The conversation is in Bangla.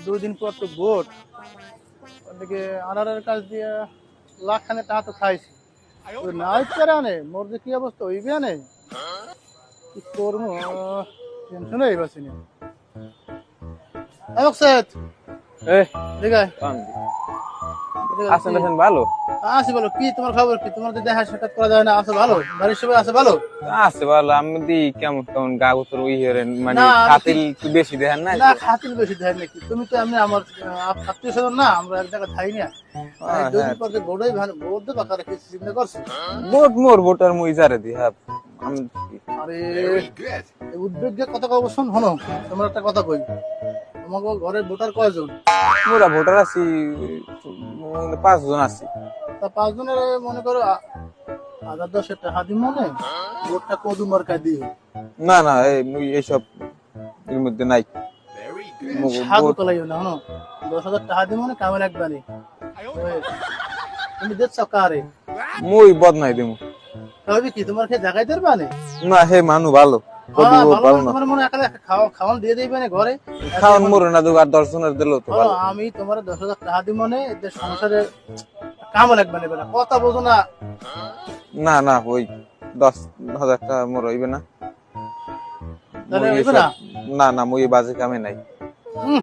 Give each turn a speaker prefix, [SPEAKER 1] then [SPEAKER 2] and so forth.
[SPEAKER 1] দুই দিন পর তো ভোট, ওদিকে আনারের কাজ দিয়ে লাখখানে টাকা তো খাইছি। ওই না হইতে আনে মোর যে কি অবস্থা হইবে আনে কি করবো, টেনশন হয়ে গেছে না। অবক্সেত
[SPEAKER 2] এ
[SPEAKER 1] ঠিক আছে,
[SPEAKER 2] আছেন আছেন ভালো
[SPEAKER 1] আসি বলো কি তোমার খবর কি? তোমার তো দেখা সাক্ষাৎ করা যায় না, আছো ভালো? বাড়ির সবাই আছে ভালো?
[SPEAKER 2] আছে ভালো। আমি দি কেমন কেমন গাগুতর ইয়ের মানে
[SPEAKER 1] না,
[SPEAKER 2] খাতিল একটু বেশি দেখেন না
[SPEAKER 1] না খাতিল বেশি দেয় নাকি? তুমি তো এমনি আমার আত্মীয় স্বজন না, আমরা এক জায়গায় থাই না। দুই দিন পর যে ভোটই ভোট দেবা কারে কিছু চিন্তা করছো?
[SPEAKER 2] ভোট মোর ভোটার মুই যারে দি হ্যাঁ আমি
[SPEAKER 1] আরে এই উদ্যোগের কথা কব শোন, হনো তোমার একটা কথা কই। তোমাকে ঘরের ভোটার কয়জন?
[SPEAKER 2] মোরা ভোটার আছি 5 জন আছি।
[SPEAKER 1] তা 5 জনের মনে করো 1000-10 টাকা দিই মনে ভোটটা কদু মার্কা দিও।
[SPEAKER 2] না না এই মুই এইসব এর মধ্যে নাই।
[SPEAKER 1] সাগু তোলাইও না, হনো 10,000 টাকা দিই মনে কামে লাগবে না। তুমি দেখছো কারে
[SPEAKER 2] মুই বদনাই দিমু
[SPEAKER 1] তবে কি তোমার খেয়ে জায়গায় দেবে না?
[SPEAKER 2] না হে মানু ভালো কবি ভালো না
[SPEAKER 1] তোমার মনে একালে খাওয়ান দিয়ে দিবে না ঘরে?
[SPEAKER 2] খাওয়ান মোরে না দুগার 10 জনের দিলো তো ভালো।
[SPEAKER 1] আমি তোমার 10,000 টাকা দিই মনে এদের সংসারে কামে লাগবে না, কথা বোঝো না?
[SPEAKER 2] না না ওই 10,000 টাকা মোর হইবে না।
[SPEAKER 1] তাহলে
[SPEAKER 2] মুই
[SPEAKER 1] হইবে
[SPEAKER 2] এসব-
[SPEAKER 1] না?
[SPEAKER 2] না না মুই এই বাজে কামে নাই।
[SPEAKER 1] হুম,